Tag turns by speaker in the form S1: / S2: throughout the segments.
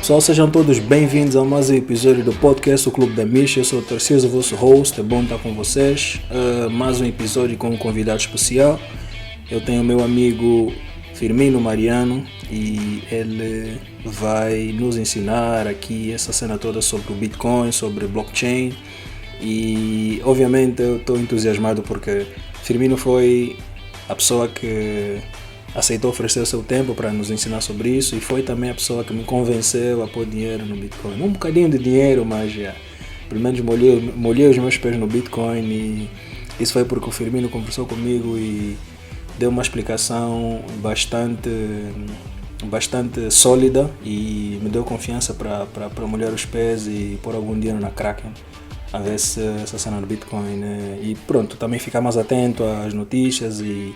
S1: Pessoal, sejam todos bem-vindos a mais um episódio do podcast O Clube da Misha. Eu sou o Tarcísio, o vosso host, é bom estar com vocês. Mais um episódio com um convidado especial. Eu tenho o meu amigo Firmino Mariano e ele vai nos ensinar aqui essa cena toda sobre o Bitcoin, sobre blockchain. E obviamente eu estou entusiasmado porque Firmino foi a pessoa que aceitou oferecer o seu tempo para nos ensinar sobre isso e foi também a pessoa que me convenceu a pôr dinheiro no Bitcoin. Um bocadinho de dinheiro, mas pelo menos molhei os meus pés no Bitcoin, e isso foi porque o Firmino conversou comigo e deu uma explicação bastante sólida e me deu confiança para molhar os pés e pôr algum dinheiro na Kraken, a ver se essa cena do Bitcoin, né? E pronto, também ficar mais atento às notícias e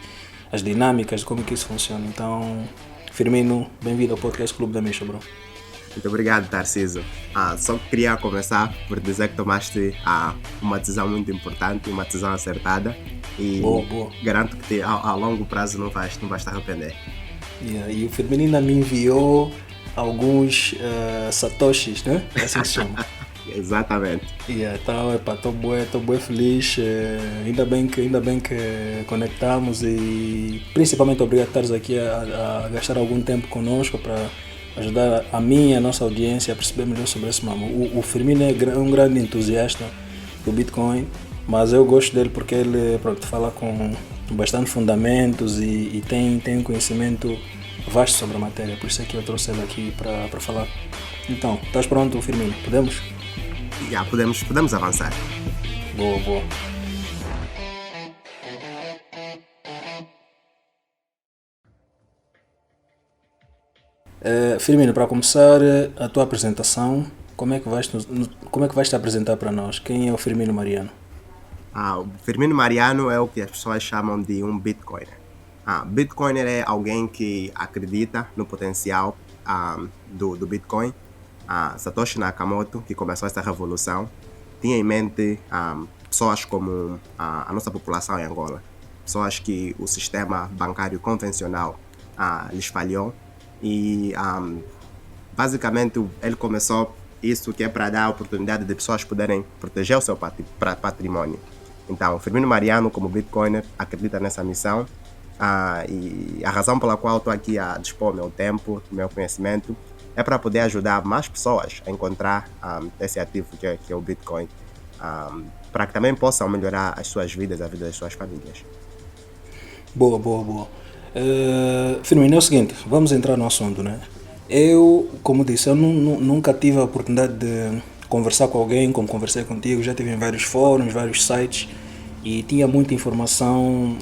S1: as dinâmicas de como que isso funciona. Então, Firmino, bem-vindo ao podcast Clube da Misha, bro.
S2: Muito obrigado, Tarcísio. Só queria começar por dizer que tomaste uma decisão muito importante, uma decisão acertada, e
S1: Boa.
S2: garanto que a longo prazo não vais te arrepender.
S1: E o Firmino ainda me enviou alguns satoshis, né? É assim que se chama.
S2: Exatamente.
S1: Então, estou bué feliz. Ainda bem que conectamos, e principalmente obrigado por estares aqui a gastar algum tempo conosco para ajudar a mim e a nossa audiência a perceber melhor sobre esse mamo. O Firmino é um grande entusiasta do Bitcoin, mas eu gosto dele porque ele fala com bastante fundamentos e tem um conhecimento vasto sobre a matéria. Por isso é que eu trouxe ele aqui para falar. Então, estás pronto, Firmino? Podemos?
S2: Podemos avançar.
S1: Boa. Firmino, para começar a tua apresentação, como é que vais te apresentar para nós? Quem é o Firmino Mariano?
S2: O Firmino Mariano é o que as pessoas chamam de um Bitcoiner. Bitcoiner é alguém que acredita no potencial do Bitcoin. Satoshi Nakamoto, que começou essa revolução, tinha em mente pessoas como a nossa população em Angola, pessoas que o sistema bancário convencional lhes falhou, e basicamente ele começou isso que é para dar a oportunidade de pessoas poderem proteger o seu patrimônio. Então, Firmino Mariano, como Bitcoiner, acredita nessa missão, e a razão pela qual estou aqui a dispor meu tempo, meu conhecimento, é para poder ajudar mais pessoas a encontrar esse ativo que é o Bitcoin, para que também possam melhorar as suas vidas, a vida das suas famílias.
S1: Boa. Firmino, é o seguinte, vamos entrar no assunto, né? Eu, como disse, eu nunca tive a oportunidade de conversar com alguém como conversei contigo. Já tive em vários fóruns, vários sites, e tinha muita informação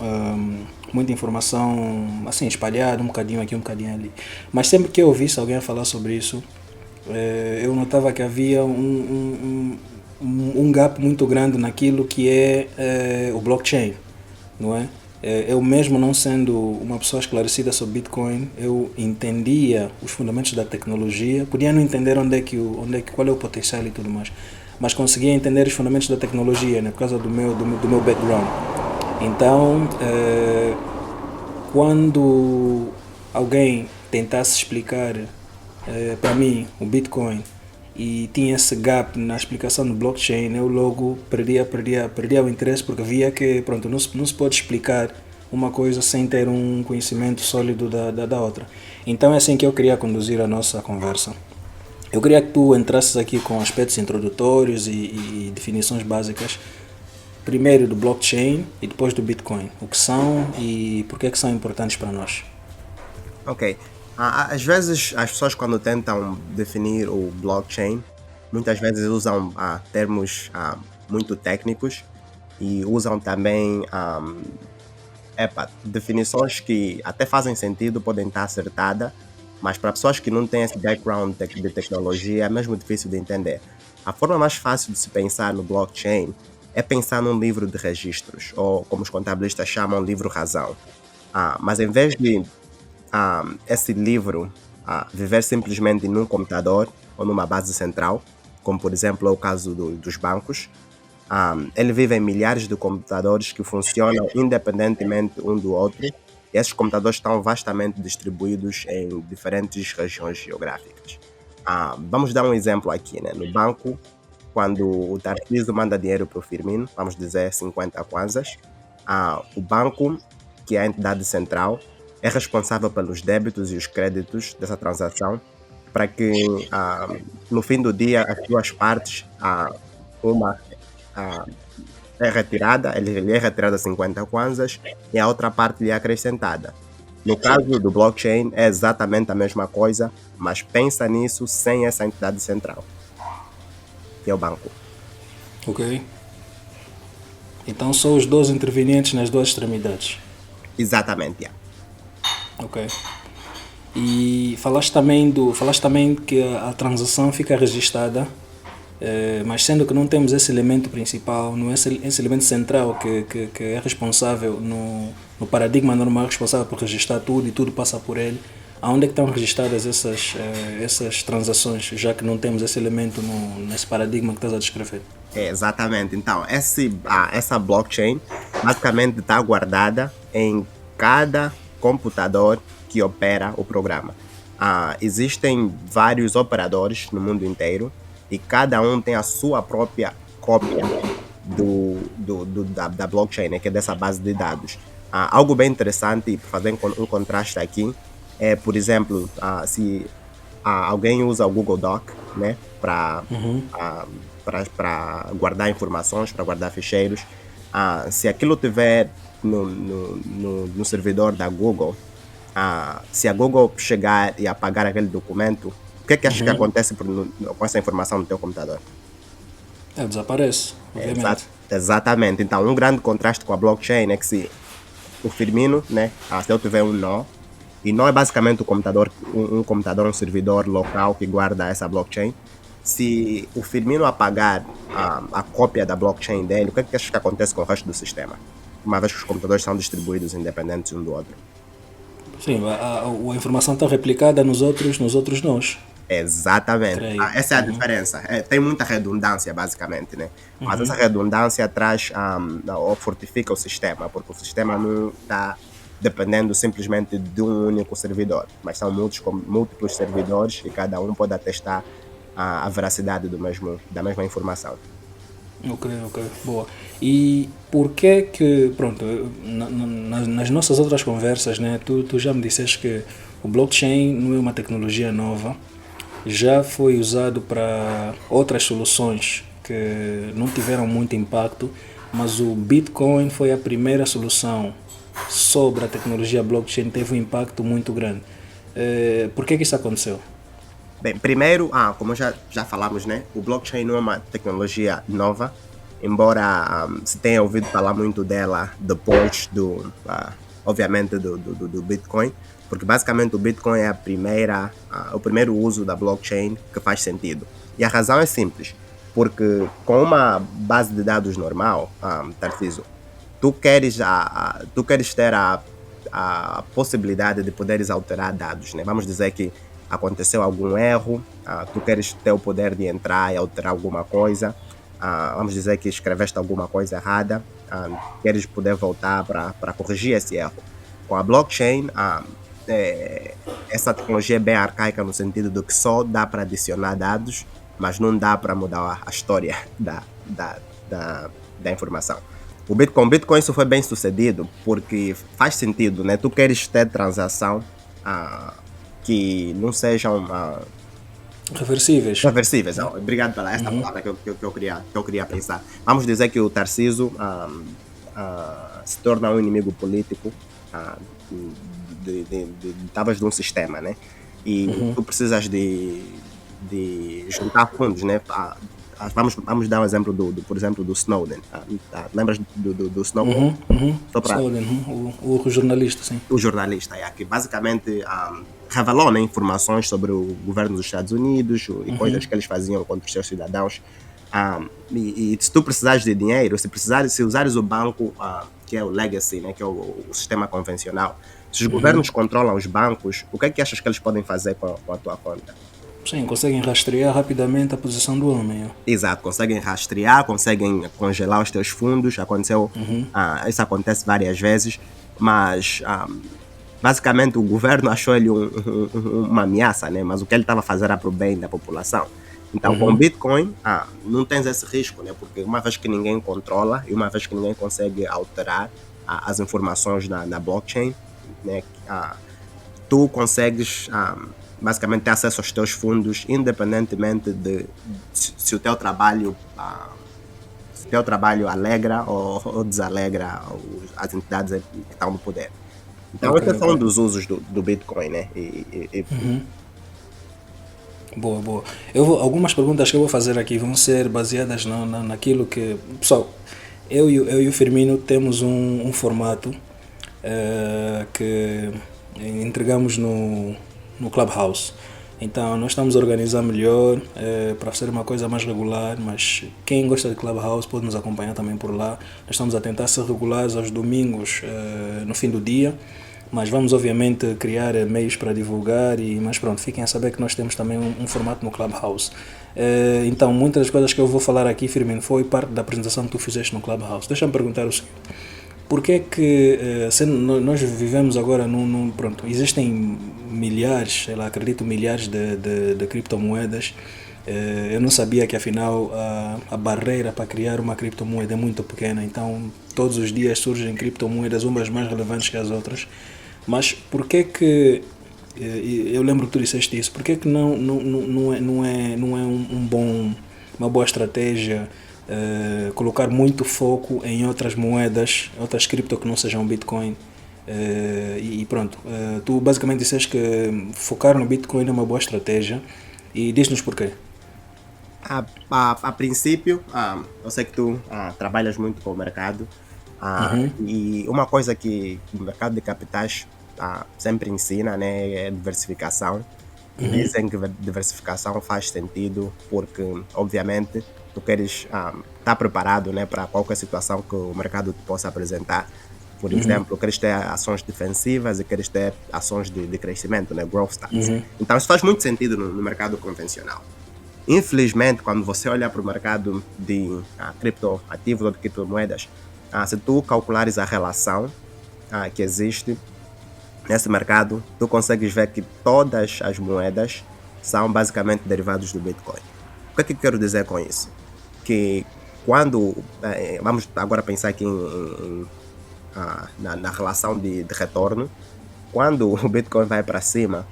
S1: assim espalhada, um bocadinho aqui, um bocadinho ali. Mas sempre que eu ouvisse alguém falar sobre isso, eu notava que havia um gap muito grande naquilo que é o blockchain, não é? Eu mesmo, não sendo uma pessoa esclarecida sobre Bitcoin, eu entendia os fundamentos da tecnologia, podia não entender qual é o potencial e tudo mais, mas conseguia entender os fundamentos da tecnologia, né, por causa do meu background. Então, quando alguém tentasse explicar para mim o Bitcoin e tinha esse gap na explicação do blockchain, eu logo perdia o interesse, porque via que não se pode explicar uma coisa sem ter um conhecimento sólido da outra. Então é assim que eu queria conduzir a nossa conversa. Eu queria que tu entrasses aqui com aspectos introdutórios e definições básicas, primeiro do blockchain e depois do Bitcoin. O que são e por que são importantes para nós.
S2: Ok. Às vezes as pessoas, quando tentam definir o blockchain, muitas vezes usam termos muito técnicos, e usam também definições que até fazem sentido, podem estar acertadas, mas para pessoas que não têm esse background de tecnologia é mesmo difícil de entender. A forma mais fácil de se pensar no blockchain é pensar num livro de registros, ou como os contabilistas chamam, livro-razão. Mas em vez de esse livro viver simplesmente num computador ou numa base central, como por exemplo é o caso dos bancos, ele vive em milhares de computadores que funcionam independentemente um do outro, e esses computadores estão vastamente distribuídos em diferentes regiões geográficas. Vamos dar um exemplo aqui, né? No banco, quando o Tarcísio manda dinheiro para o Firmino, vamos dizer 50 kwanzas, o banco, que é a entidade central, é responsável pelos débitos e os créditos dessa transação para que no fim do dia as duas partes, uma é retirada, ele é retirada 50 kwanzas e a outra parte lhe é acrescentada. No caso do blockchain é exatamente a mesma coisa, mas pensa nisso sem essa entidade central, que é o banco.
S1: Ok. Então são os dois intervenientes nas duas extremidades.
S2: Exatamente, yeah.
S1: Ok. E falaste também que a transação fica registrada, mas sendo que não temos esse elemento principal, não é esse elemento central que é responsável no paradigma normal, responsável por registrar tudo e tudo passa por ele. Aonde é que estão registradas essas transações, já que não temos esse elemento nesse paradigma que estás a descrever?
S2: Exatamente. Então, essa blockchain basicamente está guardada em cada computador que opera o programa. Existem vários operadores no mundo inteiro e cada um tem a sua própria cópia da blockchain, né, que é dessa base de dados. Algo bem interessante, para fazer um contraste aqui, é, por exemplo, se alguém usa o Google Doc, né, para guardar informações, para guardar ficheiros, se aquilo tiver no servidor da Google, se a Google chegar e apagar aquele documento, o que é que achas que acontece com essa informação no teu computador?
S1: Desaparece, obviamente.
S2: Exatamente. Então, um grande contraste com a blockchain é que se o Firmino, né, se eu tiver um nó, e nó é basicamente um computador, um servidor local que guarda essa blockchain. Se o Firmino apagar a cópia da blockchain dele, o que é que achas que acontece com o resto do sistema? Uma vez que os computadores são distribuídos independentes um do outro.
S1: Sim, a informação está replicada nos outros nós.
S2: Exatamente. Essa é a diferença. Tem muita redundância, basicamente, né? Mas essa redundância traz ou fortifica o sistema, porque o sistema não está dependendo simplesmente de um único servidor, mas são múltiplos servidores e cada um pode atestar a veracidade da mesma informação.
S1: Ok, boa. E por que pronto, nas nossas outras conversas, né, tu já me disseste que o blockchain não é uma tecnologia nova, já foi usado para outras soluções que não tiveram muito impacto, mas o Bitcoin foi a primeira solução sobre a tecnologia blockchain, teve um impacto muito grande. Por que isso aconteceu?
S2: Bem, primeiro, como já falamos, né, o blockchain não é uma tecnologia nova, embora se tenha ouvido falar muito dela depois obviamente, do Bitcoin, porque basicamente o Bitcoin é o primeiro uso da blockchain que faz sentido. E a razão é simples, porque com uma base de dados normal, Tarcísio, tu queres ter a possibilidade de poderes alterar dados, né? Vamos dizer que aconteceu algum erro, tu queres ter o poder de entrar e alterar alguma coisa, vamos dizer que escreveste alguma coisa errada, queres poder voltar para corrigir esse erro. Com a blockchain, essa tecnologia é bem arcaica no sentido de que só dá para adicionar dados, mas não dá para mudar a história da informação. O Bitcoin isso foi bem sucedido porque faz sentido, né? Tu queres ter transação que não sejam
S1: reversíveis.
S2: Obrigado pela esta palavra que eu queria pensar. Vamos dizer que o Tarcísio se torna um inimigo político talvez de um sistema, né? E tu precisas de juntar fundos, né? Vamos dar um exemplo por exemplo, do Snowden. Lembras do Snowden?
S1: Snowden, o jornalista, sim.
S2: O jornalista, que basicamente revelou, né, informações sobre o governo dos Estados Unidos e coisas que eles faziam contra os seus cidadãos. E se tu precisares de dinheiro, se usares o banco, que é o legacy, né, que é o sistema convencional, se os governos controlam os bancos, o que é que achas que eles podem fazer com a tua conta?
S1: Sim, conseguem rastrear rapidamente a posição do homem.
S2: Exato, conseguem rastrear, conseguem congelar os teus fundos. Isso acontece várias vezes, mas basicamente o governo achou ele uma ameaça, né? Mas o que ele estava a fazer era para o bem da população. Então, com o Bitcoin, não tens esse risco, né? Porque uma vez que ninguém controla e uma vez que ninguém consegue alterar as informações na blockchain, né? Tu consegues basicamente ter acesso aos teus fundos independentemente de se o teu trabalho alegra ou desalegra as entidades que estão no poder. Então, esse é só um dos usos do Bitcoin, né?
S1: Boa. Algumas perguntas que eu vou fazer aqui vão ser baseadas naquilo que... Pessoal, eu e o Firmino temos um formato que entregamos no Clubhouse. Então, nós estamos a organizar melhor para ser uma coisa mais regular, mas quem gosta de Clubhouse pode nos acompanhar também por lá. Nós estamos a tentar ser regulares aos domingos no fim do dia, mas vamos obviamente criar meios para divulgar, mas pronto, fiquem a saber que nós temos também um formato no Clubhouse. Então, muitas das coisas que eu vou falar aqui, Firmino, foi parte da apresentação que tu fizeste no Clubhouse. Deixa-me perguntar o seguinte. Por que nós vivemos agora pronto, existem milhares, acredito milhares de criptomoedas. Eu não sabia que afinal a barreira para criar uma criptomoeda é muito pequena, então todos os dias surgem criptomoedas, umas mais relevantes que as outras. Mas por que eu lembro que tu disseste isso, por que não é uma boa estratégia colocar muito foco em outras moedas, outras cripto que não sejam Bitcoin? E pronto, tu basicamente disseste que focar no Bitcoin é uma boa estratégia, e diz-nos porquê.
S2: A princípio, eu sei que tu trabalhas muito com o mercado, e uma coisa que o mercado de capitais sempre ensina, né, é diversificação. Dizem que diversificação faz sentido porque, obviamente, tu queres estar preparado, né, para qualquer situação que o mercado te possa apresentar. Por exemplo, queres ter ações defensivas e queres ter ações de crescimento, né, growth stocks. Então isso faz muito sentido no mercado convencional. Infelizmente, quando você olha para o mercado de criptoativos ou de criptomoedas, se tu calculares a relação que existe nesse mercado, tu consegues ver que todas as moedas são basicamente derivados do Bitcoin. O que é que eu quero dizer com isso? Que quando... vamos agora pensar aqui na relação de retorno. Quando o Bitcoin vai para cima,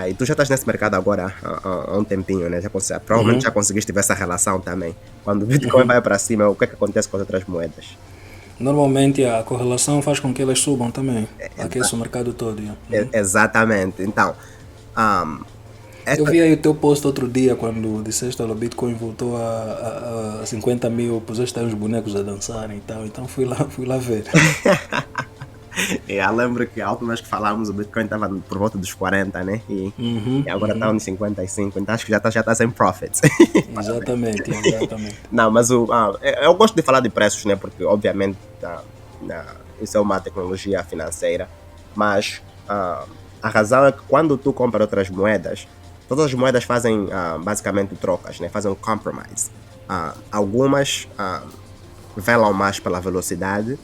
S2: e tu já estás nesse mercado agora há um tempinho, né? Provavelmente já conseguiste ver essa relação também. Quando o Bitcoin vai para cima, o que é que acontece com as outras moedas?
S1: Normalmente a correlação faz com que elas subam também, aquece o mercado todo.
S2: Exatamente. Então,
S1: eu vi aí o teu post outro dia quando disseste que o Bitcoin voltou a 50 mil, puseste aí uns bonecos a dançarem e tal, então fui lá ver.
S2: Eu lembro que a última vez que falámos o Bitcoin estava por volta dos 40, né? E agora está nos 55, então acho que já está sem profits.
S1: Exatamente.
S2: Não, mas eu gosto de falar de preços, né? Porque obviamente isso é uma tecnologia financeira, mas a razão é que quando tu compras outras moedas, todas as moedas fazem basicamente trocas, né? Fazem um compromise. Algumas velam mais pela velocidade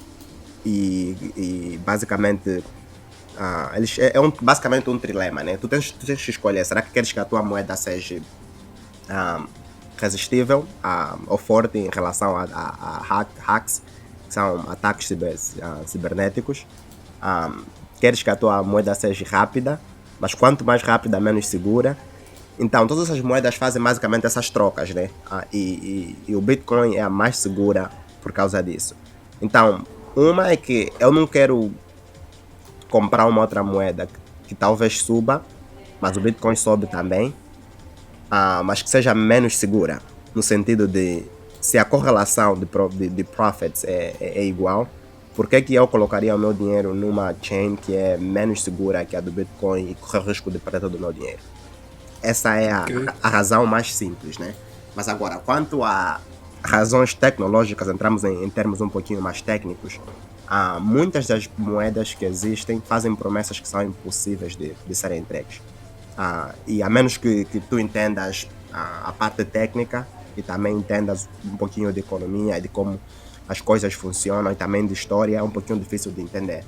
S2: e basicamente basicamente um trilema, né? Tu tens que escolher, será que queres que a tua moeda seja resistível ou forte em relação a hacks, que são ataques cibernéticos? Queres que a tua moeda seja rápida, mas quanto mais rápida, menos segura? Então, todas as moedas fazem basicamente essas trocas, né? E o Bitcoin é a mais segura por causa disso. Então, uma é que eu não quero comprar uma outra moeda que talvez suba, mas o Bitcoin sobe também, mas que seja menos segura, no sentido de, se a correlação de profits é igual, por que eu colocaria o meu dinheiro numa chain que é menos segura que a do Bitcoin e correr o risco de perder todo o meu dinheiro? Essa é a razão mais simples, né? Mas agora, quanto a razões tecnológicas, entramos em termos um pouquinho mais técnicos, muitas das moedas que existem fazem promessas que são impossíveis de serem entregues. E a menos que tu entendas a parte técnica e também entendas um pouquinho de economia e de como as coisas funcionam e também de história, é um pouquinho difícil de entender.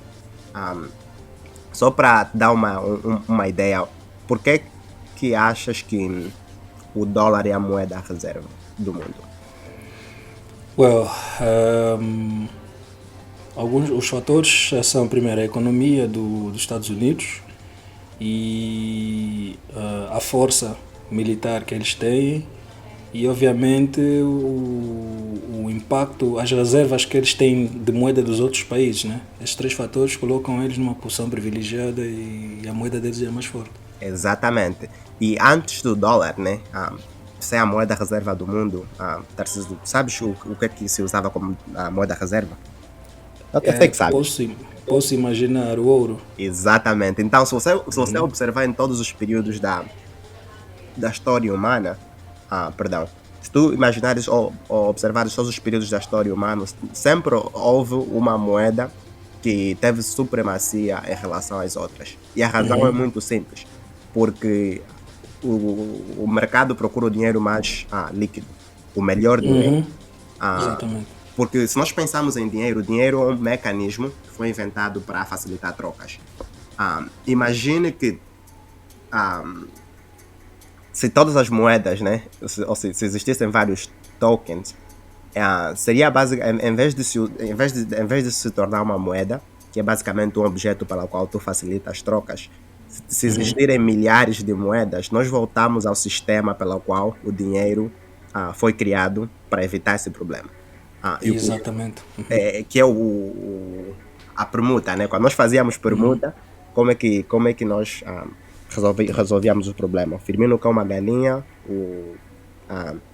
S2: Só para dar uma ideia, por que achas que o dólar é a moeda reserva do mundo?
S1: Well, alguns os fatores são primeiro a economia dos Estados Unidos e a força militar que eles têm e obviamente o impacto, as reservas que eles têm de moeda dos outros países, né? Estes três fatores colocam eles numa posição privilegiada e a moeda deles é mais forte.
S2: Exatamente. E antes do dólar, né? Se é a moeda reserva do mundo, Tarcísio, sabes o que é que se usava como a moeda reserva? Eu até sei que sabes.
S1: Posso imaginar o ouro.
S2: Exatamente. Então, se você observar em todos os períodos da história humana, perdão, se tu imaginares ou observares todos os períodos da história humana, sempre houve uma moeda que teve supremacia em relação às outras. E a razão é muito simples, porque o mercado procura o dinheiro mais líquido, o melhor dinheiro.
S1: Exatamente.
S2: Porque se nós pensarmos em dinheiro, o dinheiro é um mecanismo que foi inventado para facilitar trocas. Imagine que se todas as moedas, né, se existissem vários tokens, seria basicamente, em vez de se tornar uma moeda, que é basicamente um objeto pelo qual tu facilita as trocas, se existirem milhares de moedas, nós voltamos ao sistema pelo qual o dinheiro foi criado para evitar esse problema.
S1: Exatamente.
S2: Que é a permuta, né? Quando nós fazíamos permuta, como é que nós resolvíamos o problema? O Firmino quer uma galinha,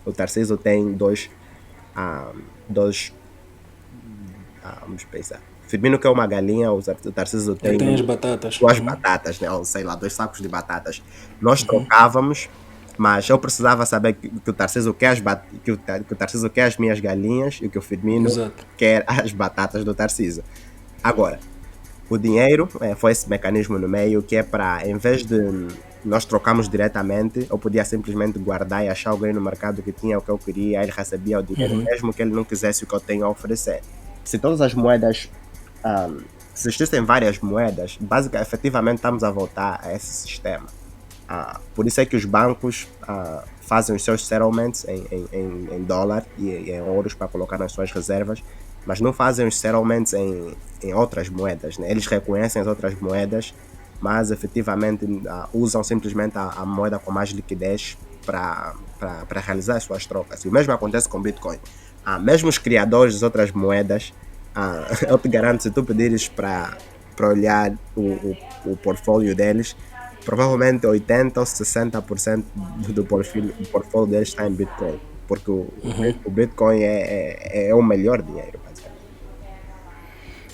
S2: o Tarcísio tem dois vamos pensar. O Firmino quer uma galinha, o Tarcísio tem
S1: as batatas.
S2: Duas batatas, né? Ou sei lá, 2 sacos de batatas. Nós trocávamos, mas eu precisava saber que o Tarcísio quer que o Tarcísio quer as minhas galinhas e que o Firmino quer as batatas do Tarcísio. Agora, o dinheiro foi esse mecanismo no meio que é para, em vez de nós trocarmos diretamente, eu podia simplesmente guardar e achar alguém no mercado que tinha o que eu queria, ele recebia o dinheiro, mesmo que ele não quisesse o que eu tenho a oferecer. Se todas as moedas, se existissem várias moedas, basicamente, efetivamente estamos a voltar a esse sistema. Por isso é que os bancos fazem os seus settlements em dólar e em ouros para colocar nas suas reservas, mas não fazem os settlements em outras moedas, né? Eles reconhecem as outras moedas, mas efetivamente usam simplesmente a moeda com mais liquidez para realizar as suas trocas. E o mesmo acontece com o Bitcoin. Mesmo os criadores das outras moedas, eu te garanto, se tu pedires para olhar o portfólio deles, provavelmente 80% ou 60% do portfólio deles está em Bitcoin, porque o Bitcoin é o melhor dinheiro, basicamente.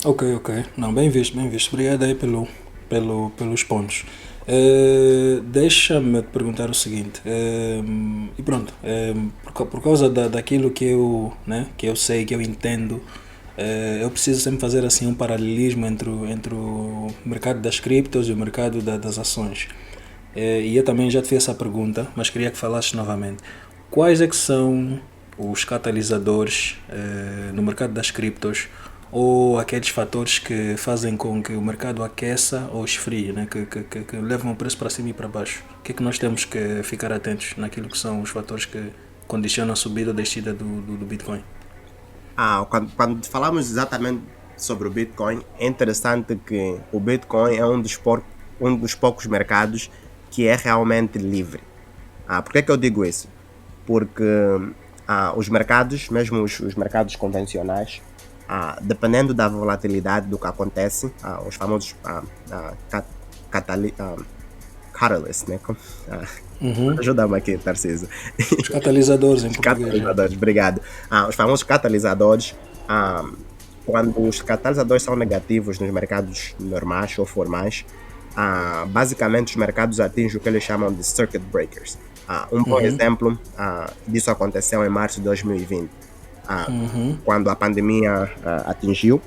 S1: Ok. Não, bem visto. Obrigado aí pelos pontos. Deixa-me te perguntar o seguinte, e pronto, por causa daquilo que eu sei, que eu entendo, eu preciso sempre fazer assim um paralelismo entre o mercado das criptos e o mercado das ações. E eu também já te fiz essa pergunta, mas queria que falasses novamente. Quais é que são os catalisadores no mercado das criptos, ou aqueles fatores que fazem com que o mercado aqueça ou esfrie, né? que levam o preço para cima e para baixo? O que é que nós temos que ficar atentos naquilo que são os fatores que condicionam a subida ou descida do Bitcoin?
S2: Quando falamos exatamente sobre o Bitcoin, é interessante que o Bitcoin é um dos poucos mercados que é realmente livre. Por que eu digo isso? Porque os mercados, mesmo os mercados convencionais, dependendo da volatilidade do que acontece, os famosos catalysts, né? Ajuda-me aqui, Tarcísio.
S1: Os catalisadores em português.
S2: Catalisadores, obrigado. Os famosos catalisadores, quando os catalisadores são negativos nos mercados normais ou formais, basicamente os mercados atingem o que eles chamam de circuit breakers. Um bom exemplo disso aconteceu em março de 2020, quando a pandemia atingiu.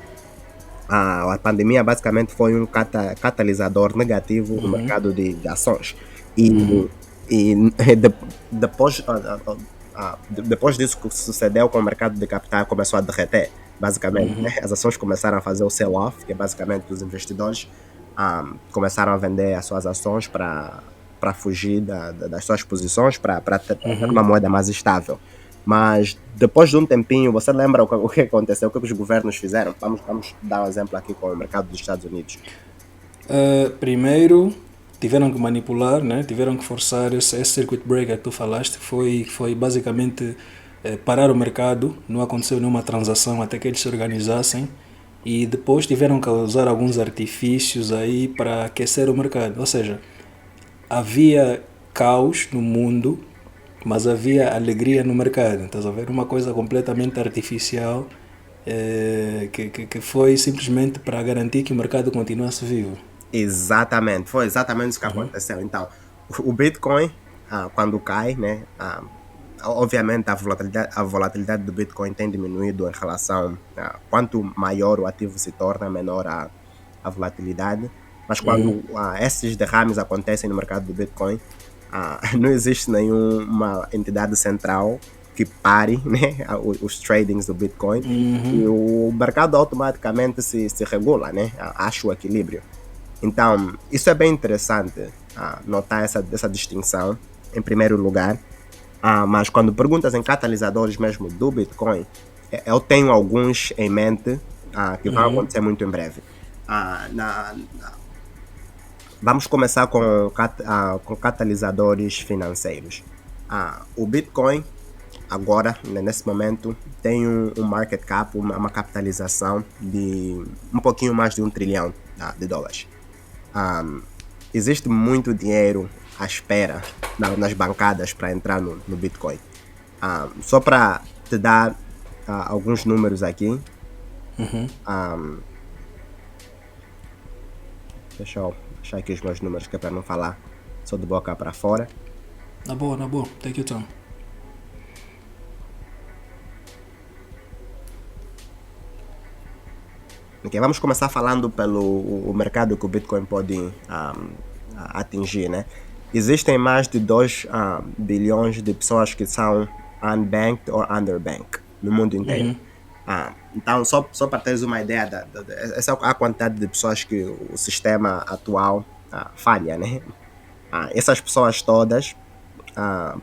S2: A pandemia basicamente foi um catalisador negativo no mercado de ações. Depois disso que sucedeu, com o mercado de capital começou a derreter, basicamente, né? As ações começaram a fazer o sell-off, que é basicamente os investidores começaram a vender as suas ações para fugir das suas posições, para ter uma moeda mais estável. Mas depois de um tempinho, você lembra o que aconteceu, o que os governos fizeram? Vamos dar um exemplo aqui com o mercado dos Estados Unidos.
S1: Primeiro, tiveram que manipular, né? Tiveram que forçar esse circuit breaker que tu falaste, foi basicamente parar o mercado, não aconteceu nenhuma transação até que eles se organizassem, e depois tiveram que usar alguns artifícios aí para aquecer o mercado. Ou seja, havia caos no mundo, mas havia alegria no mercado. Estás a ver? Uma coisa completamente artificial, que foi simplesmente para garantir que o mercado continuasse vivo.
S2: Exatamente, foi exatamente isso que aconteceu. Então, o Bitcoin, quando cai, né, obviamente a volatilidade do Bitcoin tem diminuído em relação a quanto maior o ativo se torna, menor a volatilidade. Mas quando esses derrames acontecem no mercado do Bitcoin, não existe nenhuma entidade central que pare, né, os tradings do Bitcoin, e o mercado automaticamente se regula, né, acha o equilíbrio. Então, isso é bem interessante notar essa distinção, em primeiro lugar. Mas quando perguntas em catalisadores mesmo do Bitcoin, eu tenho alguns em mente que vão acontecer muito em breve. Vamos começar com catalisadores financeiros. O Bitcoin, agora, nesse momento, tem um market cap, uma capitalização de um pouquinho mais de $1 trilhão de dólares. Existe muito dinheiro à espera nas bancadas para entrar no Bitcoin. Só para te dar alguns números aqui. Deixa eu achar aqui os meus números, que é para não falar só de boca para fora.
S1: Na boa, take your time.
S2: Okay, vamos começar falando pelo mercado que o Bitcoin pode atingir, né? Existem mais de 2 bilhões de pessoas que são unbanked ou underbanked no mundo inteiro. Então, só para teres uma ideia, essa é a quantidade de pessoas que o sistema atual falha, né? Essas pessoas todas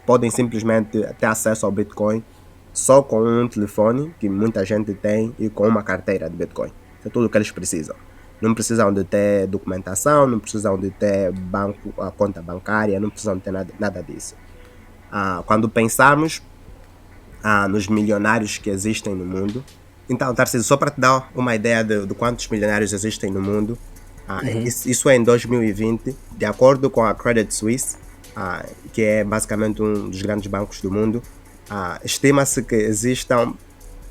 S2: podem simplesmente ter acesso ao Bitcoin só com um telefone, que muita gente tem, e com uma carteira de Bitcoin. É tudo o que eles precisam. Não precisam de ter documentação, não precisam de ter conta bancária, não precisam de ter nada disso. Quando pensamos nos milionários que existem no mundo, então, Tarcísio, só para te dar uma ideia de quantos milionários existem no mundo, isso é em 2020, de acordo com a Credit Suisse, que é basicamente um dos grandes bancos do mundo, estima-se que existam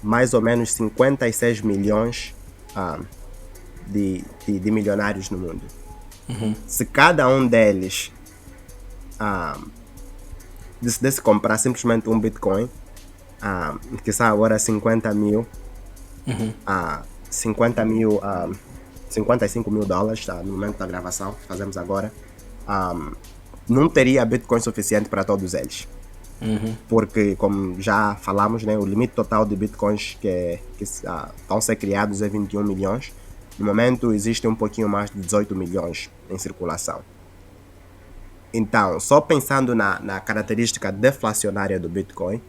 S2: mais ou menos 56 milhões de milionários no mundo. Se cada um deles decidisse comprar simplesmente um Bitcoin, que são agora 50 mil, 55 mil dólares, no momento da gravação que fazemos agora, não teria Bitcoin suficiente para todos eles. Porque, como já falamos, né, o limite total de Bitcoins que vão ser criados é 21 milhões. No momento, existe um pouquinho mais de 18 milhões em circulação. Então, só pensando na característica deflacionária do Bitcoin,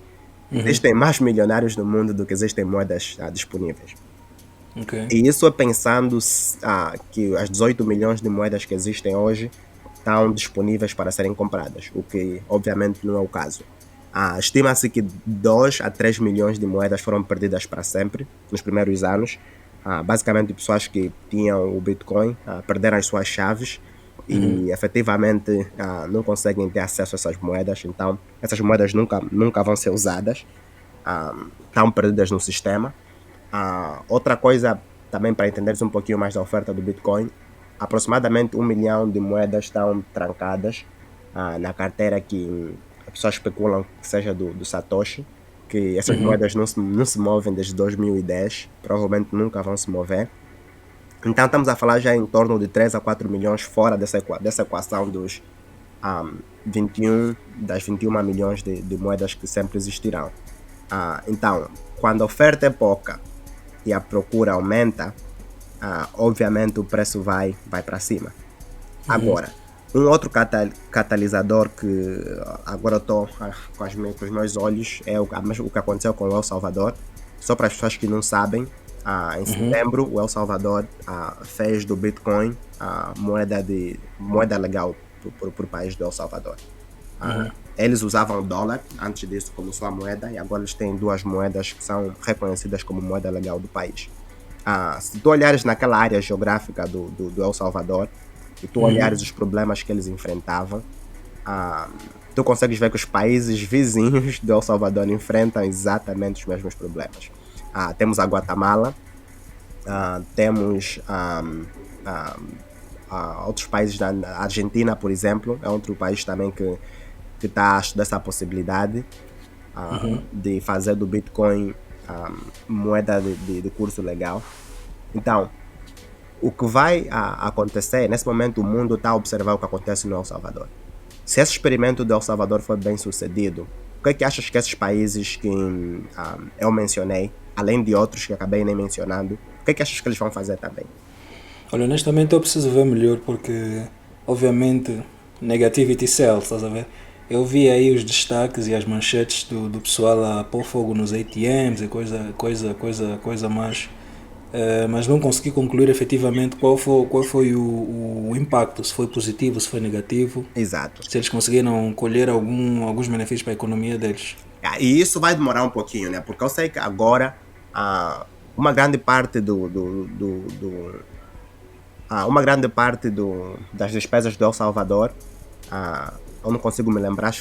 S2: existem mais milionários no mundo do que existem moedas disponíveis.
S1: Okay.
S2: E isso é pensando que as 18 milhões de moedas que existem hoje estão disponíveis para serem compradas, o que obviamente não é o caso. Estima-se que 2 a 3 milhões de moedas foram perdidas para sempre nos primeiros anos. Basicamente, pessoas que tinham o Bitcoin perderam as suas chaves e efetivamente não conseguem ter acesso a essas moedas. Então, essas moedas nunca vão ser usadas, estão perdidas no sistema. Outra coisa, também para entenderes um pouquinho mais da oferta do Bitcoin, aproximadamente 1 milhão de moedas estão trancadas na carteira que as pessoas especulam que seja do Satoshi, que essas moedas não se movem desde 2010, provavelmente nunca vão se mover. Então estamos a falar já em torno de 3 a 4 milhões fora dessa equação dos 21 milhões de moedas que sempre existirão. Então, quando a oferta é pouca e a procura aumenta, obviamente o preço vai para cima. Agora, um outro catalisador que agora eu estou com os meus olhos é o que aconteceu com o El Salvador. Só para as pessoas que não sabem, em setembro o El Salvador fez do Bitcoin moeda legal para o país do El Salvador. Eles usavam dólar antes disso como sua moeda, e agora eles têm duas moedas que são reconhecidas como moeda legal do país. Se tu olhares naquela área geográfica do El Salvador e tu olhares os problemas que eles enfrentavam, tu consegues ver que os países vizinhos do El Salvador enfrentam exatamente os mesmos problemas. Temos a Guatemala, temos outros países, da Argentina, por exemplo, é outro país também que está a estudar essa possibilidade de fazer do Bitcoin moeda de curso legal. Então, o que vai acontecer, nesse momento o mundo está a observar o que acontece no El Salvador. Se esse experimento do El Salvador for bem sucedido, o que é que achas que esses países que eu mencionei, além de outros que acabei nem mencionando, o que é que achas que eles vão fazer também?
S1: Olha, honestamente eu preciso ver melhor porque, obviamente, negativity sells, estás a ver? Eu vi aí os destaques e as manchetes do pessoal a pôr fogo nos ATMs e coisa mais, mas não consegui concluir efetivamente qual foi o impacto, se foi positivo, se foi negativo.
S2: Exato.
S1: Se eles conseguiram colher alguns benefícios para a economia deles.
S2: E isso vai demorar um pouquinho, né? Porque eu sei que agora uma grande parte das despesas do El Salvador, eu não consigo me lembrar,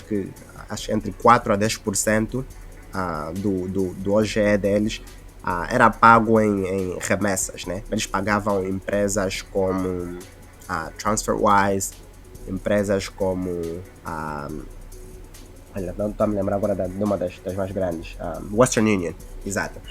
S2: acho entre 4 a 10% do OGE deles era pago em remessas, né? Eles pagavam empresas como TransferWise, empresas como olha, não estou a me lembrar agora de uma das mais grandes, Western Union, exato.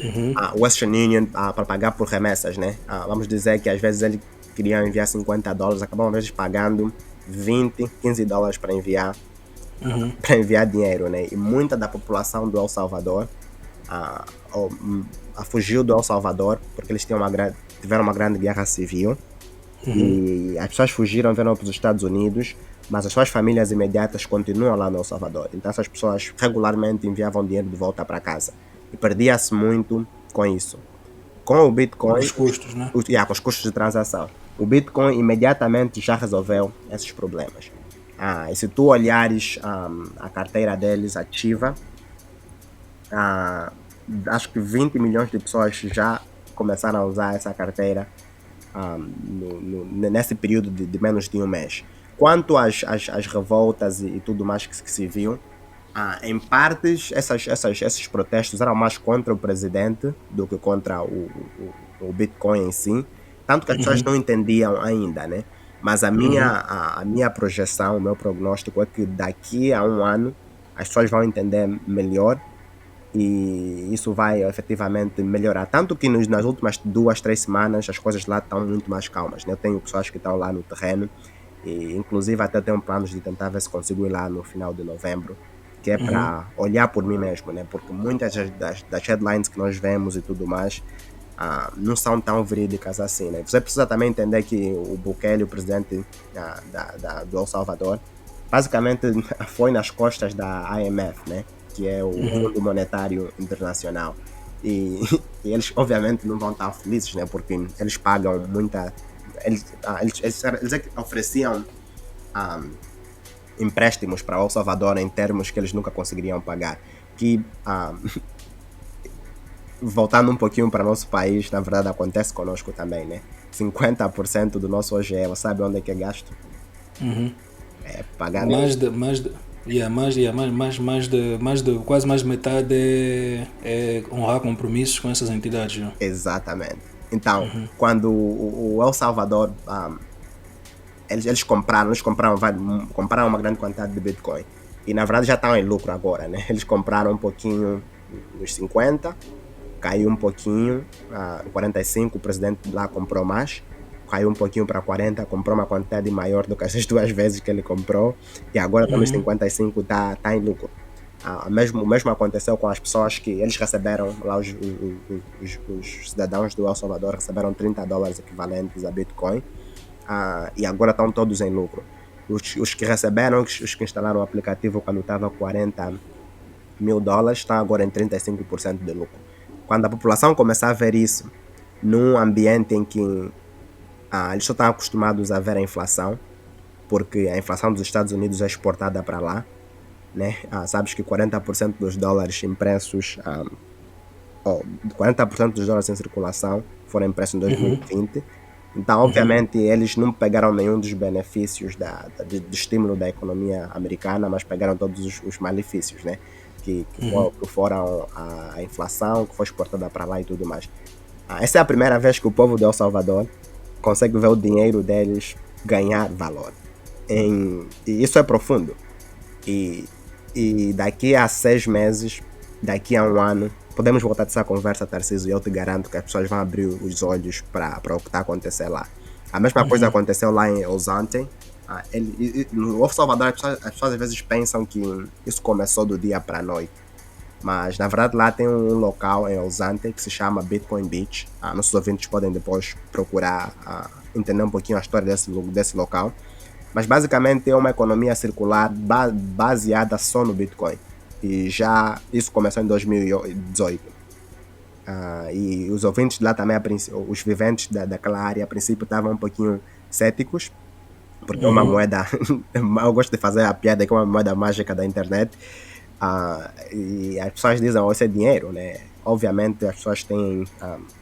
S2: Western Union para pagar por remessas, né? Vamos dizer que às vezes ele queria enviar $50, acabavam às vezes pagando $20, $15 para enviar dinheiro, né? E muita da população do El Salvador fugiu do El Salvador porque eles tiveram uma grande guerra civil, e as pessoas fugiram, vieram para os Estados Unidos, mas as suas famílias imediatas continuam lá no El Salvador. Então essas pessoas regularmente enviavam dinheiro de volta para casa e perdia-se muito com isso. Com o Bitcoin,
S1: os custos, né?
S2: Com os custos de transação, o Bitcoin imediatamente já resolveu esses problemas. E se tu olhares a carteira deles ativa, acho que 20 milhões de pessoas já começaram a usar essa carteira nesse período de menos de um mês. Quanto às revoltas e tudo mais que se viu, em partes esses protestos eram mais contra o presidente do que contra o Bitcoin em si, tanto que as pessoas não entendiam ainda, né? Mas a minha projeção, o meu prognóstico é que daqui a um ano as pessoas vão entender melhor e isso vai efetivamente melhorar. Tanto que nas últimas 2-3 semanas as coisas lá estão muito mais calmas, né? Eu tenho pessoas que estão lá no terreno e inclusive até tenho planos de tentar ver se consigo ir lá no final de novembro, que é para olhar por mim mesmo, né? Porque muitas das headlines que nós vemos e tudo mais não são tão verídicas assim, né? Você precisa também entender que o Bukele, o presidente do El Salvador, basicamente foi nas costas da IMF, né? Que é o Fundo Monetário Internacional. E eles obviamente não vão estar felizes, né? Porque eles pagam muita... Eles ofereciam empréstimos para El Salvador em termos que eles nunca conseguiriam pagar. Que, voltando um pouquinho para nosso país, na verdade acontece conosco também, né? 50% do nosso OGE, você sabe onde é que é gasto? É pagar...
S1: quase mais de metade é honrar compromissos com essas entidades. Não?
S2: Exatamente. Então, quando o El Salvador, eles compraram uma grande quantidade de Bitcoin. E na verdade já estão em lucro agora, né? Eles compraram um pouquinho nos 50, caiu um pouquinho, 45, o presidente lá comprou mais, caiu um pouquinho para 40, comprou uma quantidade maior do que essas 2 vezes que ele comprou, e agora está nos 55, está em lucro. O mesmo aconteceu com as pessoas que eles receberam, lá os cidadãos do El Salvador receberam $30 equivalentes a Bitcoin, e agora estão todos em lucro. Os que receberam, os que instalaram o aplicativo quando estava $40 mil, estão agora em 35% de lucro. Quando a população começar a ver isso, num ambiente em que eles só estão acostumados a ver a inflação, porque a inflação dos Estados Unidos é exportada para lá, né? Sabes que 40% dos dólares impressos, 40% dos dólares em circulação foram impressos em 2020. Então, obviamente, eles não pegaram nenhum dos benefícios do estímulo da economia americana, mas pegaram todos os malefícios, né? Que foram a inflação, que foi exportada para lá e tudo mais. Essa é a primeira vez que o povo de El Salvador consegue ver o dinheiro deles ganhar valor. E isso é profundo. E daqui a 6 meses, daqui a 1 ano, podemos voltar dessa conversa, Tarcísio, e eu te garanto que as pessoas vão abrir os olhos para o que está a acontecer lá. A mesma coisa aconteceu lá em Ouzante. No El Salvador, as pessoas às vezes pensam que isso começou do dia para a noite. Mas, na verdade, lá tem um local em Ouzante que se chama Bitcoin Beach. Nossos ouvintes podem depois procurar entender um pouquinho a história desse local. Mas, basicamente, é uma economia circular baseada só no Bitcoin. E já isso começou em 2018. E os ouvintes lá também, os viventes daquela área, a princípio, estavam um pouquinho céticos, porque é uma moeda, eu gosto de fazer a piada que é uma moeda mágica da internet, e as pessoas dizem, isso é dinheiro, né? Obviamente as pessoas têm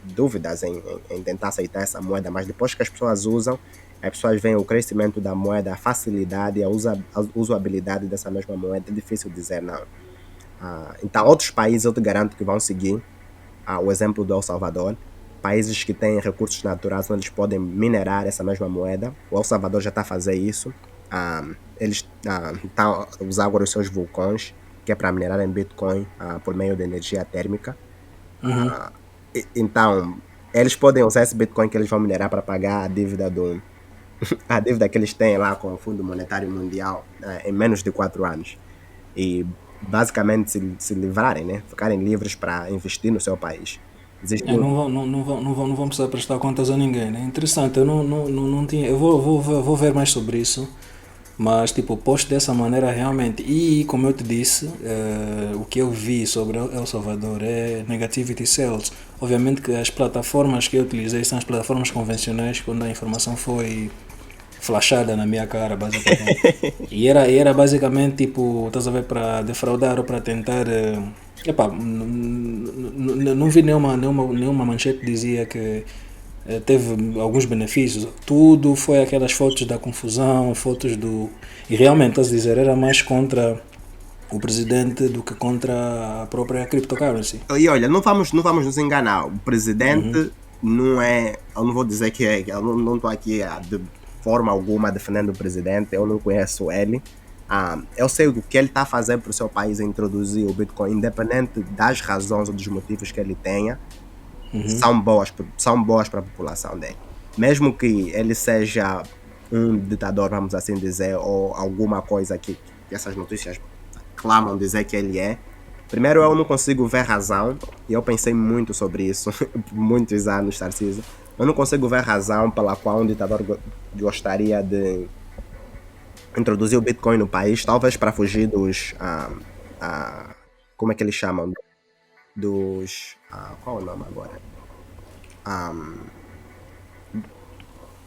S2: dúvidas em tentar aceitar essa moeda, mas depois que as pessoas usam, as pessoas veem o crescimento da moeda, a facilidade, a usabilidade dessa mesma moeda, é difícil dizer não. Então outros países eu te garanto que vão seguir o exemplo do El Salvador. Países que têm recursos naturais onde eles podem minerar essa mesma moeda. O El Salvador já está a fazer isso. Eles estão a usar agora os seus vulcões, que é para minerar em Bitcoin por meio de energia térmica. Então, eles podem usar esse Bitcoin que eles vão minerar para pagar a dívida a dívida que eles têm lá com o Fundo Monetário Mundial em menos de 4 anos. E basicamente se livrarem, né? Ficarem livres para investir no seu país.
S1: Não vão precisar prestar contas a ninguém, né? Interessante, eu não tinha. Eu vou ver mais sobre isso, mas tipo, posto dessa maneira realmente. E como eu te disse, o que eu vi sobre El Salvador é negativity sales. Obviamente que as plataformas que eu utilizei são as plataformas convencionais, quando a informação foi flashada na minha cara, basicamente. e era basicamente tipo, estás a ver, para defraudar ou para tentar. Não vi nenhuma manchete que dizia que teve alguns benefícios. Tudo foi aquelas fotos da confusão, fotos do. E realmente, estás a dizer, era mais contra o presidente do que contra a própria cryptocurrency.
S2: E olha, não vamos nos enganar. O presidente não é. Eu não vou dizer que é. Eu não estou aqui de forma alguma defendendo o presidente, eu não conheço ele. Eu sei o que ele está a fazer para o seu país introduzir o Bitcoin, independente das razões ou dos motivos que ele tenha, são boas para a população dele. Mesmo que ele seja um ditador, vamos assim dizer, ou alguma coisa que essas notícias clamam dizer que ele é. Primeiro, eu não consigo ver razão, e eu pensei muito sobre isso por muitos anos, Tarcísio. Eu não consigo ver razão pela qual um ditador gostaria de introduzir o Bitcoin no país, talvez para fugir dos... como é que eles chamam? Dos... qual é o nome agora?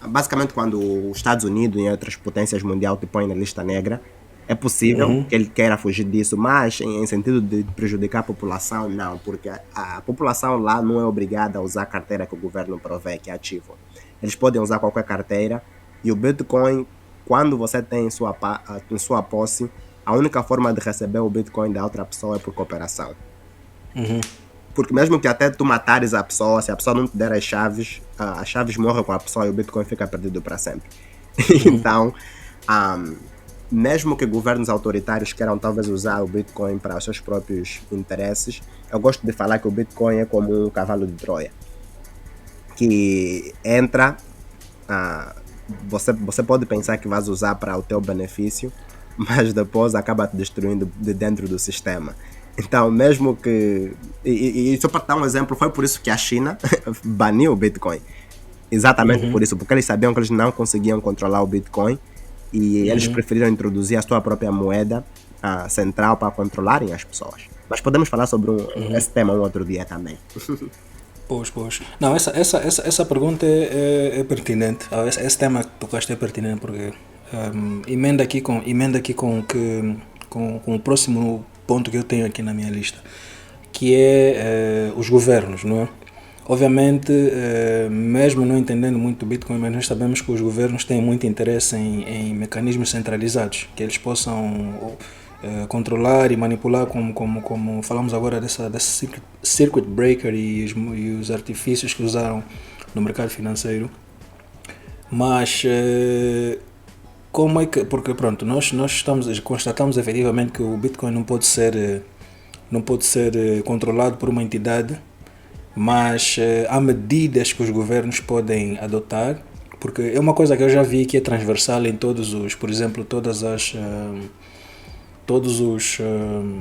S2: Basicamente, quando os Estados Unidos e outras potências mundiais te põem na lista negra, é possível que ele queira fugir disso, mas em sentido de prejudicar a população, não, porque a população lá não é obrigada a usar a carteira que o governo provê, que é ativo. Eles podem usar qualquer carteira, e o Bitcoin, quando você tem em sua posse, a única forma de receber o Bitcoin da outra pessoa é por cooperação. Porque mesmo que até tu matares a pessoa, se a pessoa não te der as chaves morrem com a pessoa e o Bitcoin fica perdido para sempre. Então, mesmo que governos autoritários queiram talvez usar o Bitcoin para os seus próprios interesses, eu gosto de falar que o Bitcoin é como um cavalo de Troia, que entra, você pode pensar que vais usar para o teu benefício, mas depois acaba te destruindo de dentro do sistema. Então, mesmo que... E só para dar um exemplo, foi por isso que a China baniu o Bitcoin. Exatamente por isso, porque eles sabiam que eles não conseguiam controlar o Bitcoin e eles preferiram introduzir a sua própria moeda central para controlarem as pessoas. Mas podemos falar sobre esse tema um outro dia também.
S1: Pois. Não, essa pergunta é pertinente. Esse tema que tocaste é pertinente porque emenda aqui com o próximo ponto que eu tenho aqui na minha lista, que é os governos, não é? Obviamente, mesmo não entendendo muito o Bitcoin, mas nós sabemos que os governos têm muito interesse em mecanismos centralizados, que eles possam controlar e manipular, como falamos agora dessa circuit breaker e os artifícios que usaram no mercado financeiro. Mas como é que... Porque pronto, nós constatamos efetivamente que o Bitcoin não pode ser controlado por uma entidade, mas há medidas que os governos podem adotar, porque é uma coisa que eu já vi que é transversal em por exemplo,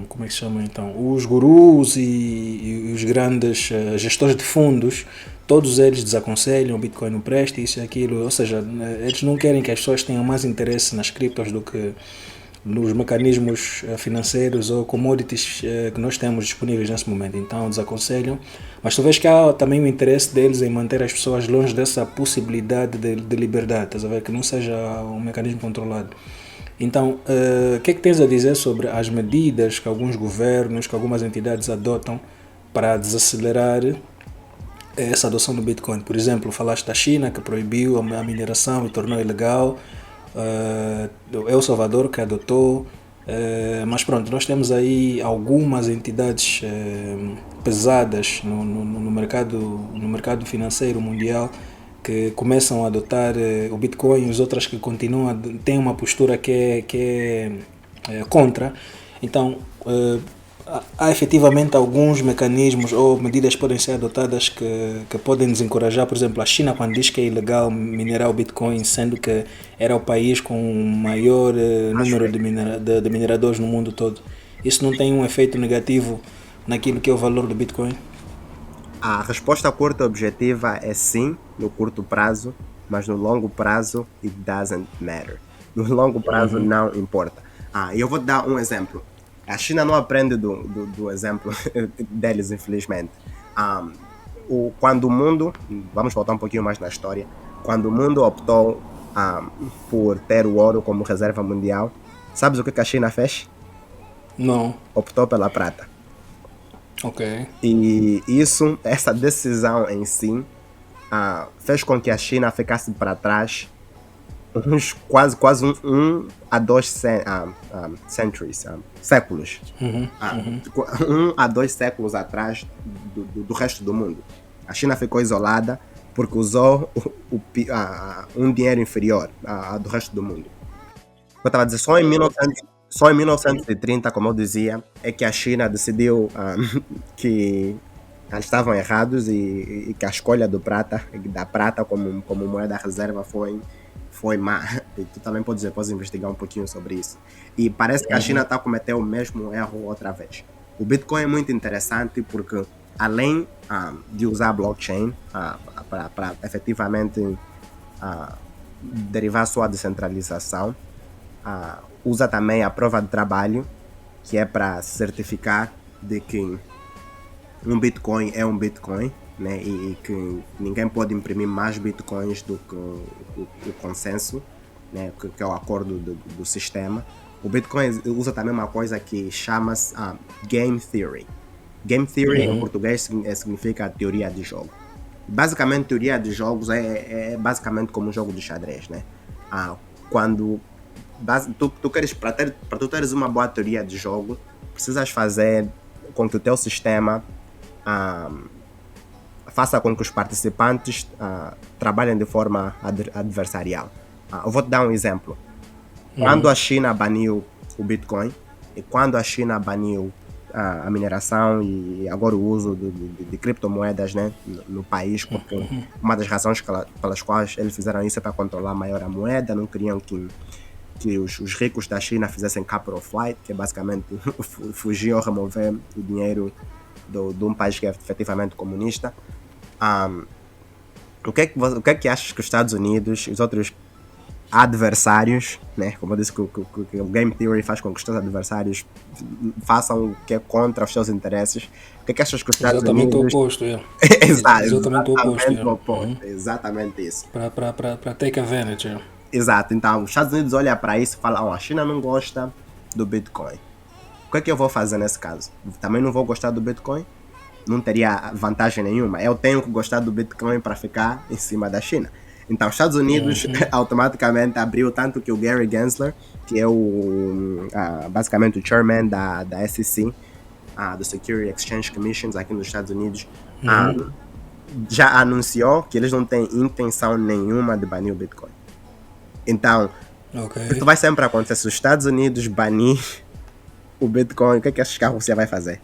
S1: como é que se chama então? Os gurus e os grandes gestores de fundos, todos eles desaconselham o Bitcoin não presta, isso e aquilo, ou seja, eles não querem que as pessoas tenham mais interesse nas criptos do que nos mecanismos financeiros ou commodities que nós temos disponíveis nesse momento. Então desaconselham, mas tu vês que há também o interesse deles em manter as pessoas longe dessa possibilidade de liberdade, estás a ver? Que não seja um mecanismo controlado. Então, o que é que tens a dizer sobre as medidas que alguns governos, que algumas entidades adotam para desacelerar essa adoção do Bitcoin? Por exemplo, falaste da China, que proibiu a mineração e tornou ilegal, El Salvador, que adotou, mas pronto, nós temos aí algumas entidades pesadas no mercado financeiro mundial que começam a adotar o Bitcoin, as outras que continuam, têm uma postura que é contra. Então, há efetivamente alguns mecanismos ou medidas que podem ser adotadas que podem desencorajar. Por exemplo, a China, quando diz que é ilegal minerar o Bitcoin, sendo que era o país com o maior número de mineradores no mundo todo, isso não tem um efeito negativo naquilo que é o valor do Bitcoin?
S2: A resposta curta objetiva é sim, no curto prazo, mas no longo prazo, it doesn't matter. No longo prazo não importa. Eu vou te dar um exemplo. A China não aprende do exemplo deles, infelizmente. Quando o mundo, vamos voltar um pouquinho mais na história, quando o mundo optou por ter o ouro como reserva mundial, sabes o que a China fez?
S1: Não.
S2: Optou pela prata.
S1: Ok.
S2: E essa decisão em si fez com que a China ficasse para trás uns quase 1 a 2 centuries, séculos. 1 a 2 séculos atrás do resto do mundo. A China ficou isolada porque usou um dinheiro inferior do resto do mundo. Eu estava a dizer, só em 1930, como eu dizia, é que a China decidiu que eles estavam errados e que a escolha da prata como moeda reserva foi má. E tu também podes investigar um pouquinho sobre isso. E parece que a China está a cometer o mesmo erro outra vez. O Bitcoin é muito interessante porque, além de usar a blockchain para efetivamente derivar sua descentralização, usa também a prova de trabalho, que é para certificar de que um Bitcoin é um Bitcoin, né? E que ninguém pode imprimir mais Bitcoins do que o consenso, né? Que é o acordo do sistema. O Bitcoin usa também uma coisa que chama-se Game Theory. Game Theory em português significa teoria de jogo. Basicamente, teoria de jogos é basicamente como um jogo de xadrez, né? Quando tu queres, para tu teres uma boa teoria de jogo, precisas fazer com que o teu sistema faça com que os participantes trabalhem de forma adversarial. Eu vou te dar um exemplo. Quando a China baniu o Bitcoin e quando a China baniu a mineração e agora o uso de criptomoedas, né, no país, porque uma das razões pelas quais eles fizeram isso é para controlar maior a moeda, não queriam que que os ricos da China fizessem capital flight, que é basicamente fugir ou remover o dinheiro de um país que é efetivamente comunista. O que é que achas que os Estados Unidos e os outros adversários, né, como eu disse que o Game Theory faz com que os teus adversários façam o que é contra os seus interesses, o que é que achas que os Estados
S1: Exatamente o
S2: Unidos...
S1: oposto, é.
S2: Exatamente
S1: o oposto,
S2: o oposto, exatamente isso.
S1: Para take advantage, é.
S2: Exato, então os Estados Unidos olham para isso e falam, a China não gosta do Bitcoin. O que é que eu vou fazer nesse caso? Também não vou gostar do Bitcoin? Não teria vantagem nenhuma. Eu tenho que gostar do Bitcoin para ficar em cima da China. Então, os Estados Unidos automaticamente abriu, tanto que o Gary Gensler, que é basicamente o chairman da SEC, do Security Exchange Commissions aqui nos Estados Unidos, já anunciou que eles não têm intenção nenhuma de banir o Bitcoin. Então, isso vai sempre acontecer. Se os Estados Unidos banir o Bitcoin, o que é que achas que a Rússia vai fazer?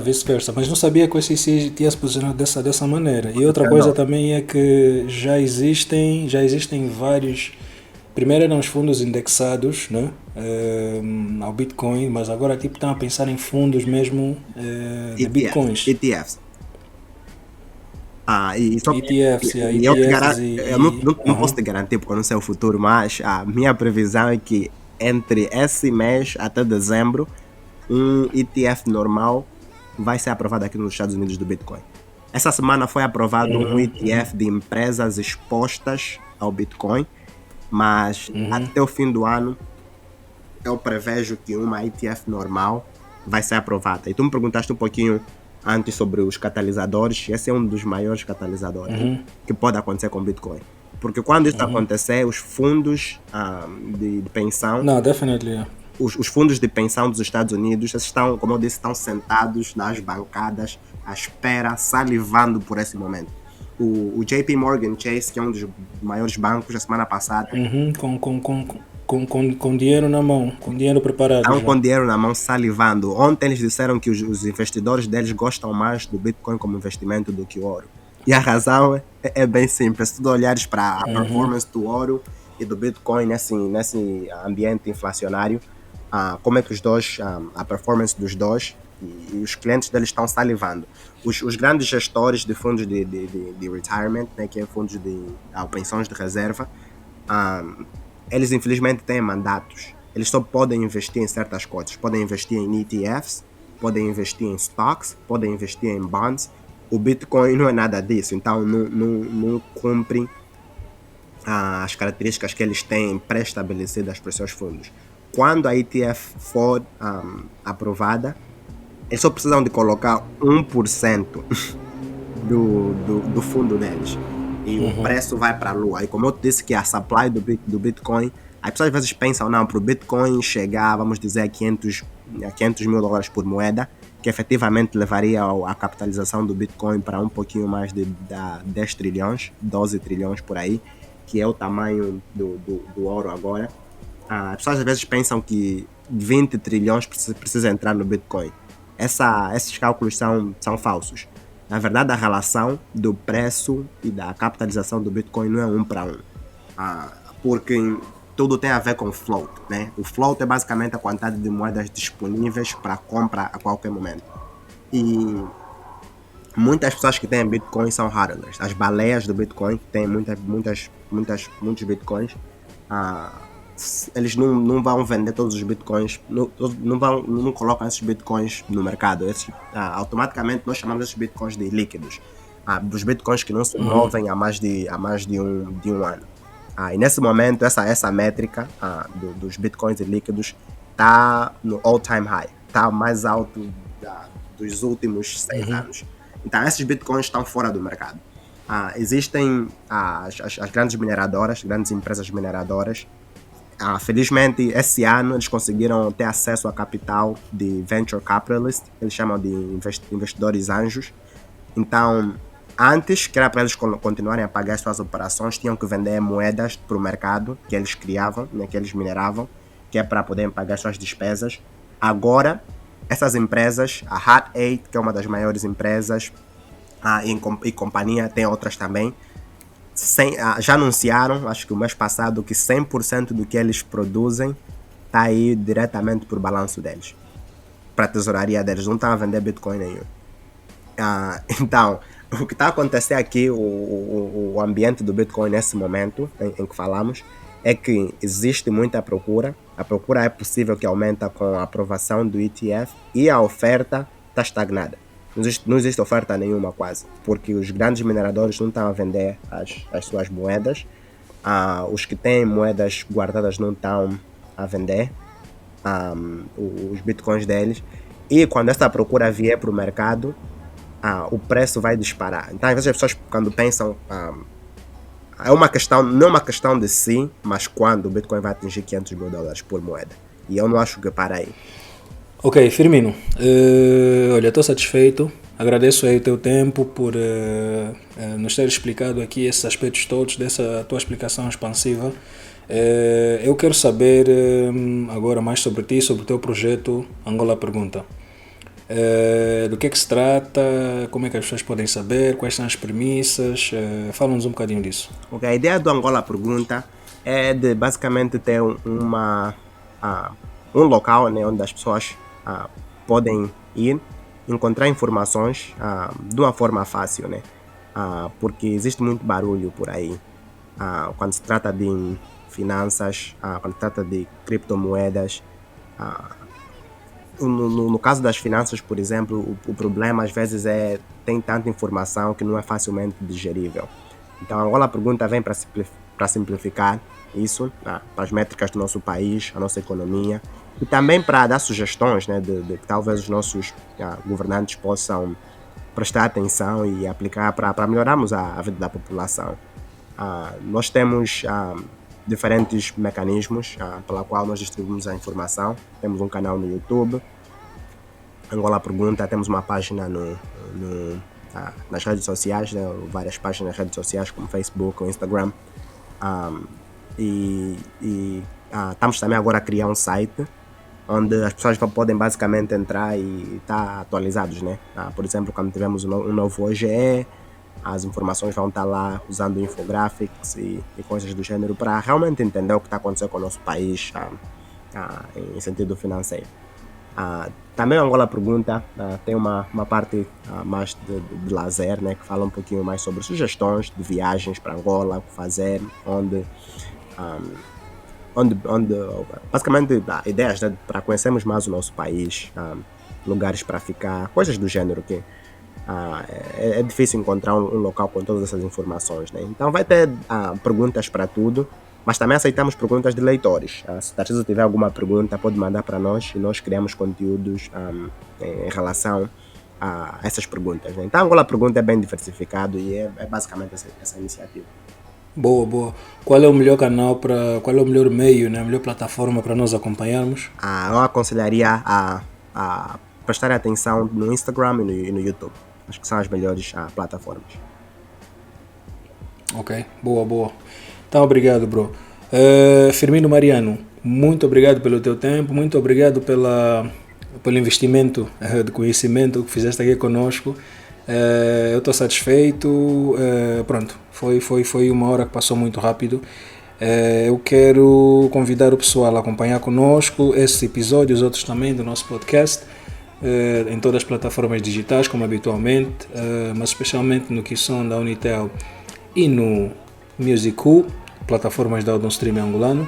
S1: Vice-versa, mas não sabia que o SEC tinha se posicionado dessa maneira. E outra coisa também é que já existem vários. Primeiro eram os fundos indexados, né, ao Bitcoin, mas agora estão a pensar em fundos mesmo de Bitcoins.
S2: ETFs.
S1: ETFs,
S2: eu não posso te garantir porque eu não sei o futuro, mas a minha previsão é que entre esse mês até dezembro, um ETF normal vai ser aprovado aqui nos Estados Unidos do Bitcoin. Essa semana foi aprovado um ETF de empresas expostas ao Bitcoin, mas até o fim do ano eu prevejo que uma ETF normal vai ser aprovada. E tu me perguntaste um pouquinho antes sobre os catalisadores. Esse é um dos maiores catalisadores que pode acontecer com o Bitcoin. Porque quando isso acontecer, os fundos de pensão...
S1: Não, definitely,
S2: Os fundos de pensão dos Estados Unidos estão, como eu disse, estão sentados nas bancadas à espera, salivando por esse momento. O JP Morgan Chase, que é um dos maiores bancos, a semana passada...
S1: Com dinheiro na mão, com dinheiro preparado.
S2: Estão com dinheiro na mão, salivando. Ontem eles disseram que os investidores deles gostam mais do Bitcoin como investimento do que o ouro. E a razão é bem simples. Se tu olhares para a performance do ouro e do Bitcoin nesse ambiente inflacionário, como é que os dois, a performance dos dois e os clientes deles estão salivando. Os grandes gestores de fundos de retirement, né, que é fundos de pensões de reserva, eles infelizmente têm mandatos. Eles só podem investir em certas coisas. Podem investir em ETFs, podem investir em stocks, podem investir em bonds. O Bitcoin não é nada disso, então não cumpre as características que eles têm pré-estabelecidas para os seus fundos. Quando a ETF for aprovada, eles só precisam de colocar 1% do fundo deles. E o preço vai para a lua. E como eu disse que a supply do Bitcoin, as pessoas às vezes pensam, não, para o Bitcoin chegar, vamos dizer, a 500 mil dólares por moeda, que efetivamente levaria a capitalização do Bitcoin para um pouquinho mais de 10 trilhões, 12 trilhões por aí, que é o tamanho do ouro agora. As pessoas às vezes pensam que 20 trilhões precisa entrar no Bitcoin. Esses cálculos são falsos. Na verdade, a relação do preço e da capitalização do Bitcoin não é 1 para 1. Porque tudo tem a ver com float, né? O float é basicamente a quantidade de moedas disponíveis para compra a qualquer momento. E muitas pessoas que têm Bitcoin são hodlers. As baleias do Bitcoin, que têm muitos Bitcoins, eles não vão vender todos os Bitcoins, não colocam esses Bitcoins no mercado. Automaticamente nós chamamos esses Bitcoins de líquidos. Dos Bitcoins que não se movem há mais de um ano. E nesse momento, essa métrica dos Bitcoins líquidos está no all-time high. Está mais alto dos últimos 6 anos. Então, esses Bitcoins estão fora do mercado. Existem as grandes mineradoras, grandes empresas mineradoras. Felizmente, esse ano eles conseguiram ter acesso a capital de venture capitalists, eles chamam de investidores anjos. Então, antes, que era para eles continuarem a pagar as suas operações, tinham que vender moedas para o mercado que eles criavam, né, que eles mineravam, que é para poderem pagar as suas despesas. Agora, essas empresas, a Hut 8, que é uma das maiores empresas, e companhia, tem outras também, já anunciaram, acho que o mês passado, que 100% do que eles produzem está aí diretamente por balanço deles, para a tesouraria deles, não estão a vender Bitcoin nenhum. Então, o que está a acontecer aqui, o ambiente do Bitcoin nesse momento em que falamos, é que existe muita procura. A procura é possível que aumenta com a aprovação do ETF e a oferta está estagnada. Não existe oferta nenhuma quase, porque os grandes mineradores não estão a vender as suas moedas. Os que têm moedas guardadas não estão a vender os bitcoins deles. E quando essa procura vier para o mercado, o preço vai disparar. Então, às vezes as pessoas, quando pensam, não é uma questão de si, mas quando o Bitcoin vai atingir $500 mil por moeda. E eu não acho que para aí.
S1: Ok, Firmino, olha, estou satisfeito. Agradeço aí o teu tempo por nos ter explicado aqui esses aspectos todos dessa tua explicação expansiva. Eu quero saber agora mais sobre ti, sobre o teu projeto Angola Pergunta. Do que se trata, como é que as pessoas podem saber, quais são as premissas, fala-nos um bocadinho disso.
S2: Okay, a ideia do Angola Pergunta é de basicamente ter um local, né, onde as pessoas podem ir encontrar informações de uma forma fácil, né? Porque existe muito barulho por aí quando se trata de finanças, quando se trata de criptomoedas. No caso das finanças, por exemplo, o problema às vezes tem tanta informação que não é facilmente digerível. Então a Angola Pergunta vem para simplificar isso, para as métricas do nosso país, a nossa economia, e também para dar sugestões, né, de que talvez os nossos governantes possam prestar atenção e aplicar para melhorarmos a vida da população. Nós temos diferentes mecanismos pela qual nós distribuímos a informação. Temos um canal no YouTube, Angola Pergunta, temos uma página nas redes sociais, né, várias páginas nas redes sociais como Facebook ou Instagram, estamos também agora a criar um site onde as pessoas podem basicamente entrar e estar atualizados, né? Por exemplo, quando tivermos um novo OGE, as informações vão estar lá usando infographics e coisas do gênero para realmente entender o que está acontecendo com o nosso país em sentido financeiro. Também a Angola Pergunta tem uma parte mais de lazer, né, que fala um pouquinho mais sobre sugestões de viagens para Angola, o que fazer, onde basicamente ideias, né, para conhecermos mais o nosso país, lugares para ficar, coisas do gênero que é difícil encontrar um local com todas essas informações, né? Então vai ter perguntas para tudo, mas também aceitamos perguntas de leitores. Se o Tarcísio tiver alguma pergunta, pode mandar para nós e nós criamos conteúdos em relação a essas perguntas, né? Então a Angola Pergunta é bem diversificado e é basicamente essa iniciativa.
S1: Boa. Qual é o melhor canal, qual é o melhor meio, né, a melhor plataforma para nós acompanharmos?
S2: Eu aconselharia a prestar atenção no Instagram e no YouTube. Acho que são as melhores plataformas.
S1: Ok, boa. Então, obrigado, bro. Firmino Mariano, muito obrigado pelo teu tempo, muito obrigado pelo investimento de conhecimento que fizeste aqui conosco. Eu estou satisfeito. Pronto, foi uma hora que passou muito rápido. Eu quero convidar o pessoal a acompanhar conosco esse episódio e os outros também do nosso podcast em todas as plataformas digitais, como habitualmente, mas especialmente no que são da Unitel e no Music.ly, plataformas da Stream angolano,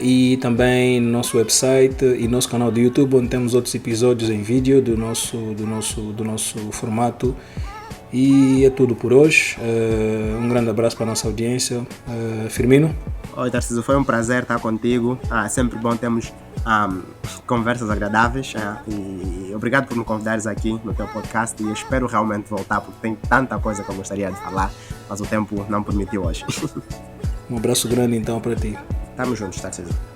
S1: e também no nosso website e nosso canal do YouTube, onde temos outros episódios em vídeo do nosso formato. E é tudo por hoje. Um grande abraço para a nossa audiência. Firmino?
S2: Oi, Tarcísio, foi um prazer estar contigo. É sempre bom termos conversas agradáveis. E obrigado por me convidares aqui no teu podcast. E eu espero realmente voltar, porque tem tanta coisa que eu gostaria de falar, mas o tempo não permitiu hoje.
S1: Um abraço grande então para ti.
S2: Tamo juntos, Tarcísio.